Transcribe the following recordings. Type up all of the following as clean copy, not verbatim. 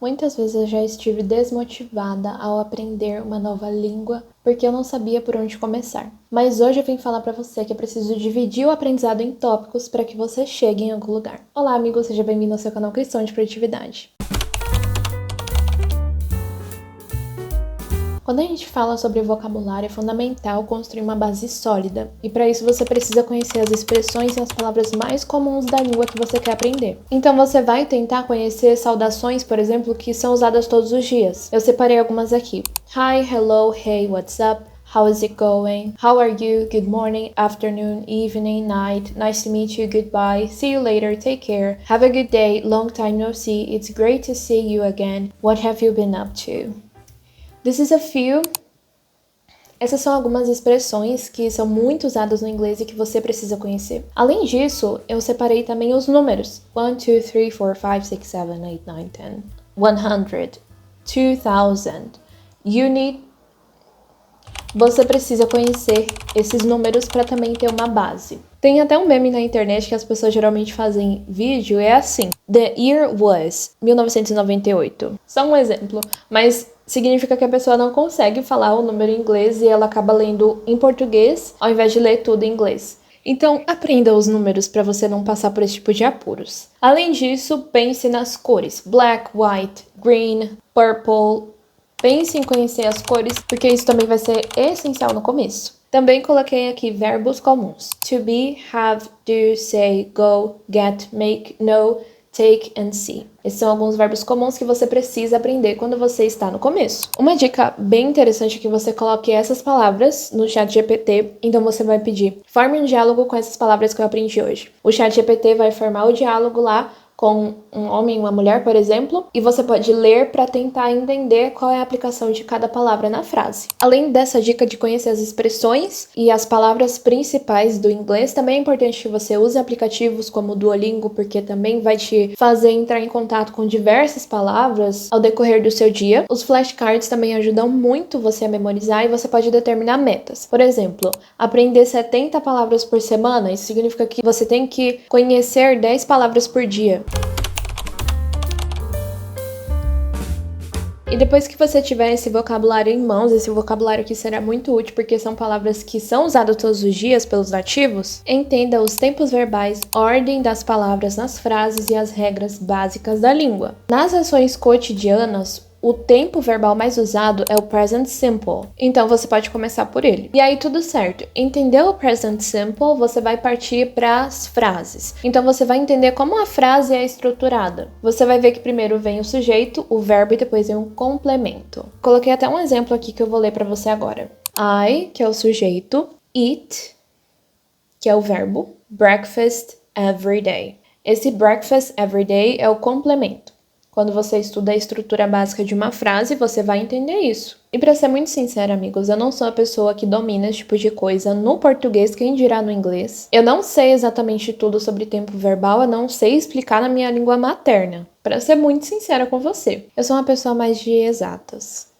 Muitas vezes eu já estive desmotivada ao aprender uma nova língua porque eu não sabia por onde começar. Mas hoje eu vim falar para você que é preciso dividir o aprendizado em tópicos para que você chegue em algum lugar. Olá, amigo, seja bem-vindo ao seu canal Cristão de Produtividade. Quando a gente fala sobre vocabulário, é fundamental construir uma base sólida, e para isso você precisa conhecer as expressões e as palavras mais comuns da língua que você quer aprender. Então você vai tentar conhecer saudações, por exemplo, que são usadas todos os dias. Eu separei algumas aqui. Hi, hello, hey, what's up? How is it going? How are you? Good morning, afternoon, evening, night. Nice to meet you. Goodbye. See you later. Take care. Have a good day. Long time no see. It's great to see you again. What have you been up to? This is a few. Essas são algumas expressões que são muito usadas no inglês e que você precisa conhecer. Além disso, eu separei também os números. 1, 2, 3, 4, 5, 6, 7, 8, 9, 10. 100. 2000. Unit. Você precisa conhecer esses números para também ter uma base. Tem até um meme na internet que as pessoas geralmente fazem vídeo, é assim. The year was 1998. Só um exemplo, mas significa que a pessoa não consegue falar o número em inglês e ela acaba lendo em português ao invés de ler tudo em inglês. Então, aprenda os números para você não passar por esse tipo de apuros. Além disso, pense nas cores. Black, white, green, purple. Pense em conhecer as cores, porque isso também vai ser essencial no começo. Também coloquei aqui verbos comuns. To be, have, do, say, go, get, make, know, take and see. Esses são alguns verbos comuns que você precisa aprender quando você está no começo. Uma dica bem interessante é que você coloque essas palavras no ChatGPT. Então você vai pedir, forme um diálogo com essas palavras que eu aprendi hoje. O ChatGPT vai formar o diálogo lá com um homem e uma mulher, por exemplo, e você pode ler para tentar entender qual é a aplicação de cada palavra na frase. Além dessa dica de conhecer as expressões e as palavras principais do inglês, também é importante que você use aplicativos como o Duolingo, porque também vai te fazer entrar em contato com diversas palavras ao decorrer do seu dia. Os flashcards também ajudam muito você a memorizar e você pode determinar metas. Por exemplo, aprender 70 palavras por semana, isso significa que você tem que conhecer 10 palavras por dia. E depois que você tiver esse vocabulário em mãos, esse vocabulário que será muito útil porque são palavras que são usadas todos os dias pelos nativos, entenda os tempos verbais, ordem das palavras nas frases e as regras básicas da língua. Nas ações cotidianas, o tempo verbal mais usado é o present simple, então você pode começar por ele. E aí tudo certo, entendeu o present simple, você vai partir para as frases. Então você vai entender como a frase é estruturada. Você vai ver que primeiro vem o sujeito, o verbo e depois vem um complemento. Coloquei até um exemplo aqui que eu vou ler para você agora. I, que é o sujeito, eat, que é o verbo, breakfast every day. Esse breakfast every day é o complemento. Quando você estuda a estrutura básica de uma frase, você vai entender isso. E para ser muito sincera, amigos, eu não sou a pessoa que domina esse tipo de coisa no português, quem dirá no inglês. Eu não sei exatamente tudo sobre tempo verbal, eu não sei explicar na minha língua materna. Para ser muito sincera com você, eu sou uma pessoa mais de exatas.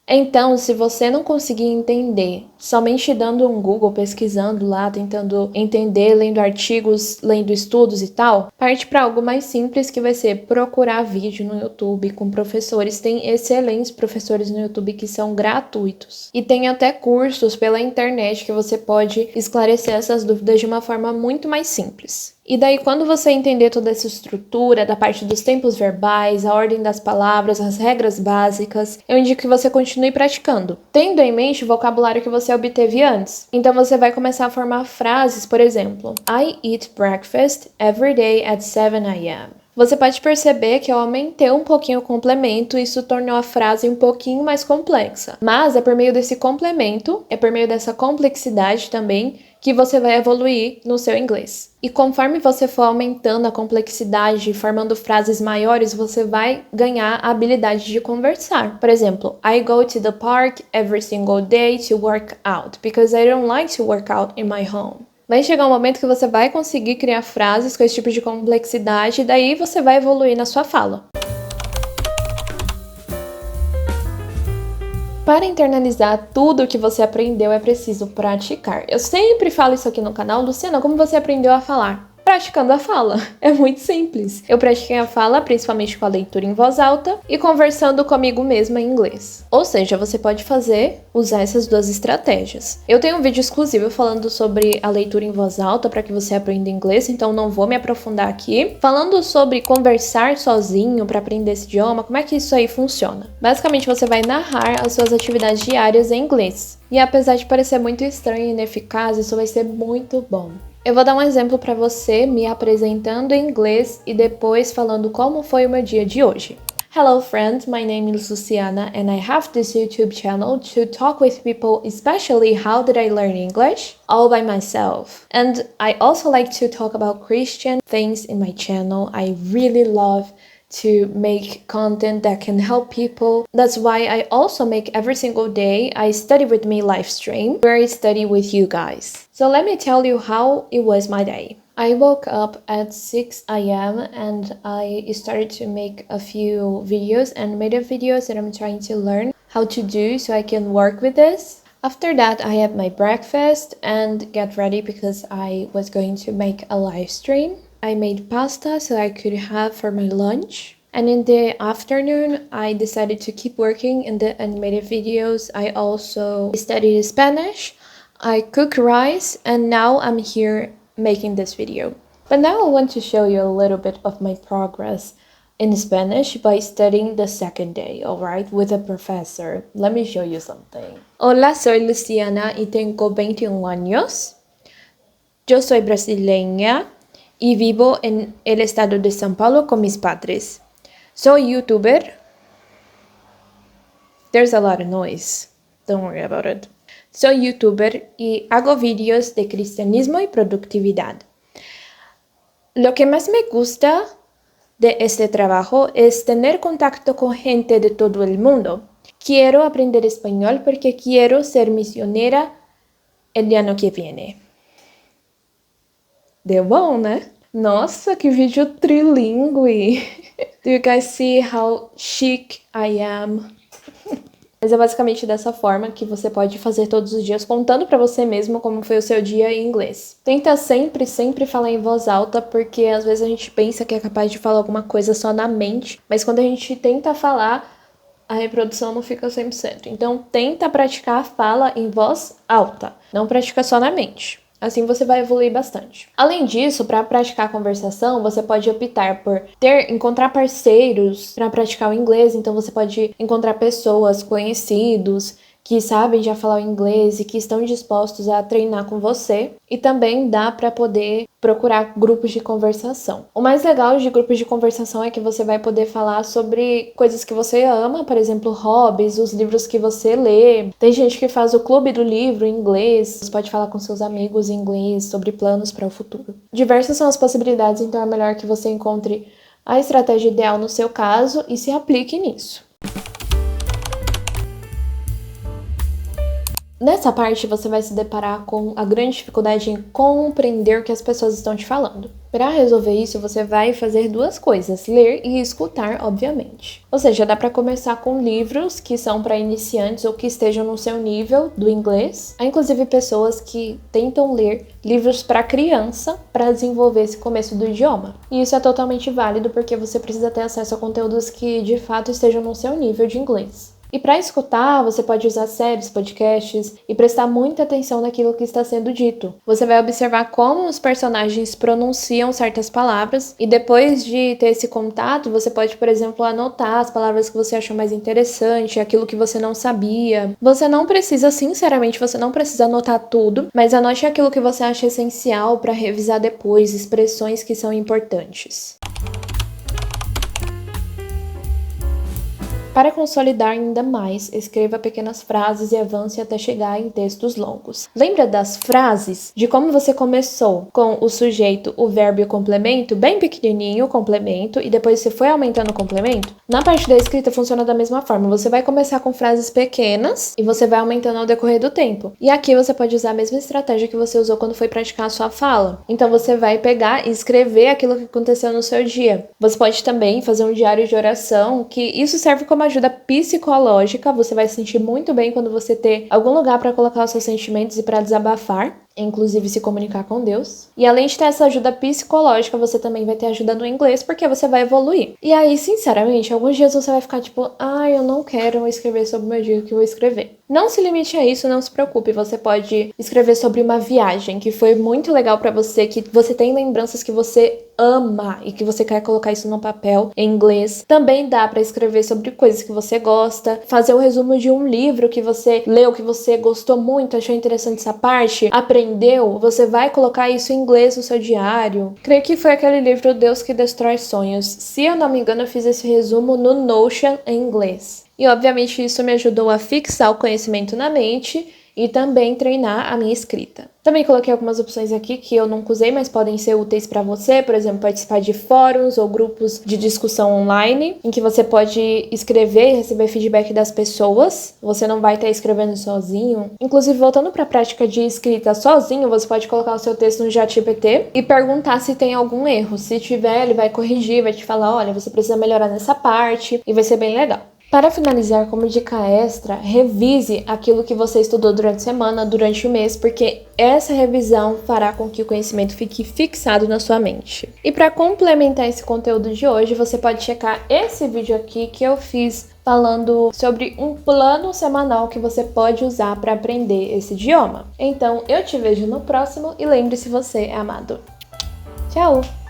Então, se você não conseguir entender, somente dando um Google, pesquisando lá, tentando entender, lendo artigos, lendo estudos e tal, parte para algo mais simples que vai ser procurar vídeo no YouTube com professores. Tem excelentes professores no YouTube que são gratuitos. E tem até cursos pela internet que você pode esclarecer essas dúvidas de uma forma muito mais simples. E daí, quando você entender toda essa estrutura, da parte dos tempos verbais, a ordem das palavras, as regras básicas, eu indico que você continue praticando, tendo em mente o vocabulário que você obteve antes. Então, você vai começar a formar frases, por exemplo, I eat breakfast every day at 7 a.m. Você pode perceber que eu aumentei um pouquinho o complemento e isso tornou a frase um pouquinho mais complexa. Mas é por meio desse complemento, é por meio dessa complexidade também, que você vai evoluir no seu inglês. E conforme você for aumentando a complexidade, formando frases maiores, você vai ganhar a habilidade de conversar. Por exemplo, I go to the park every single day to work out, because I don't like to work out in my home. Vai chegar um momento que você vai conseguir criar frases com esse tipo de complexidade e daí você vai evoluir na sua fala. Para internalizar tudo o que você aprendeu, é preciso praticar. Eu sempre falo isso aqui no canal. Luciana, como você aprendeu a falar? Praticando a fala. É muito simples. Eu pratiquei a fala principalmente com a leitura em voz alta e conversando comigo mesma em inglês. Ou seja, você pode usar essas duas estratégias. Eu tenho um vídeo exclusivo falando sobre a leitura em voz alta para que você aprenda inglês, então não vou me aprofundar aqui. Falando sobre conversar sozinho para aprender esse idioma, como é que isso aí funciona? Basicamente, você vai narrar as suas atividades diárias em inglês. E apesar de parecer muito estranho e ineficaz, isso vai ser muito bom. Eu vou dar um exemplo para você me apresentando em inglês e depois falando como foi o meu dia de hoje. Hello friends, my name is Luciana and I have this YouTube channel to talk with people, especially how did I learn English? All by myself. And I also like to talk about Christian things in my channel. I really love to make content that can help people. That's why I also make every single day I study with me live stream where I study with you guys. So let me tell you how it was my day. I woke up at 6 a.m. and I started to make a few videos, animated videos that I'm trying to learn how to do so I can work with this. After that, I had my breakfast and get ready because I was going to make a live stream. I made pasta so I could have for my lunch. And in the afternoon, I decided to keep working in the animated videos. I also studied Spanish. I cook rice and now I'm here making this video. But now I want to show you a little bit of my progress in Spanish by studying the second day, alright, with a professor. Let me show you something. Hola, soy Luciana y tengo 21 años. Yo soy brasileña y vivo en el estado de São Paulo con mis padres. Soy YouTuber. There's a lot of noise. Don't worry about it. Soy YouTuber y hago vídeos de cristianismo y productividad. Lo que más me gusta de este trabajo es tener contacto con gente de todo el mundo. Quiero aprender español porque quiero ser misionera el año que viene. Deu bom, né? Nossa, que vídeo trilingue! Do you guys see how chic I am? Mas é basicamente dessa forma que você pode fazer todos os dias, contando pra você mesmo como foi o seu dia em inglês. Tenta sempre falar em voz alta, porque às vezes a gente pensa que é capaz de falar alguma coisa só na mente, mas quando a gente tenta falar, a reprodução não fica 100%. Então, tenta praticar a fala em voz alta, não pratica só na mente. Assim você vai evoluir bastante. Além disso, para praticar a conversação, você pode optar por encontrar parceiros para praticar o inglês. Então você pode encontrar pessoas, conhecidos, que sabem já falar o inglês e que estão dispostos a treinar com você. E também dá para poder procurar grupos de conversação. O mais legal de grupos de conversação é que você vai poder falar sobre coisas que você ama, por exemplo, hobbies, os livros que você lê. Tem gente que faz o clube do livro em inglês. Você pode falar com seus amigos em inglês sobre planos para o futuro. Diversas são as possibilidades, então é melhor que você encontre a estratégia ideal no seu caso e se aplique nisso. Nessa parte, você vai se deparar com a grande dificuldade em compreender o que as pessoas estão te falando. Para resolver isso, você vai fazer duas coisas, ler e escutar, obviamente. Ou seja, dá para começar com livros que são para iniciantes ou que estejam no seu nível do inglês. Há inclusive pessoas que tentam ler livros para criança para desenvolver esse começo do idioma. E isso é totalmente válido porque você precisa ter acesso a conteúdos que de fato estejam no seu nível de inglês. E para escutar, você pode usar séries, podcasts e prestar muita atenção naquilo que está sendo dito. Você vai observar como os personagens pronunciam certas palavras e depois de ter esse contato, você pode, por exemplo, anotar as palavras que você achou mais interessante, aquilo que você não sabia. Você não precisa, sinceramente, você não precisa anotar tudo, mas anote aquilo que você acha essencial para revisar depois, expressões que são importantes. Para consolidar ainda mais, escreva pequenas frases e avance até chegar em textos longos. Lembra das frases? De como você começou com o sujeito, o verbo e o complemento, bem pequenininho, o complemento, e depois você foi aumentando o complemento? Na parte da escrita funciona da mesma forma. Você vai começar com frases pequenas e você vai aumentando ao decorrer do tempo. E aqui você pode usar a mesma estratégia que você usou quando foi praticar a sua fala. Então você vai pegar e escrever aquilo que aconteceu no seu dia. Você pode também fazer um diário de oração, que isso serve como ajuda psicológica. Você vai se sentir muito bem quando você ter algum lugar para colocar os seus sentimentos e para desabafar. inclusive se comunicar com Deus. E além de ter essa ajuda psicológica, você também vai ter ajuda no inglês, porque você vai evoluir. E aí, sinceramente, alguns dias você vai ficar tipo, eu não quero escrever sobre o meu dia que eu vou escrever. Não se limite a isso, não se preocupe. Você pode escrever sobre uma viagem que foi muito legal pra você, que você tem lembranças que você ama e que você quer colocar isso no papel em inglês. Também dá pra escrever sobre coisas que você gosta, fazer o resumo de um livro que você leu, que você gostou muito, achou interessante essa parte, aprendeu, você vai colocar isso em inglês no seu diário. Creio que foi aquele livro Deus que Destrói Sonhos. Se eu não me engano, eu fiz esse resumo no Notion em inglês. E obviamente isso me ajudou a fixar o conhecimento na mente e também treinar a minha escrita. Também coloquei algumas opções aqui que eu nunca usei, mas podem ser úteis para você, por exemplo, participar de fóruns ou grupos de discussão online, em que você pode escrever e receber feedback das pessoas. Você não vai estar escrevendo sozinho. Inclusive, voltando para a prática de escrita sozinho, você pode colocar o seu texto no ChatGPT e perguntar se tem algum erro. Se tiver, ele vai corrigir, vai te falar, olha, você precisa melhorar nessa parte, e vai ser bem legal. Para finalizar, como dica extra, revise aquilo que você estudou durante a semana, durante o mês, porque essa revisão fará com que o conhecimento fique fixado na sua mente. E para complementar esse conteúdo de hoje, você pode checar esse vídeo aqui que eu fiz falando sobre um plano semanal que você pode usar para aprender esse idioma. Então, eu te vejo no próximo e lembre-se, você é amado. Tchau!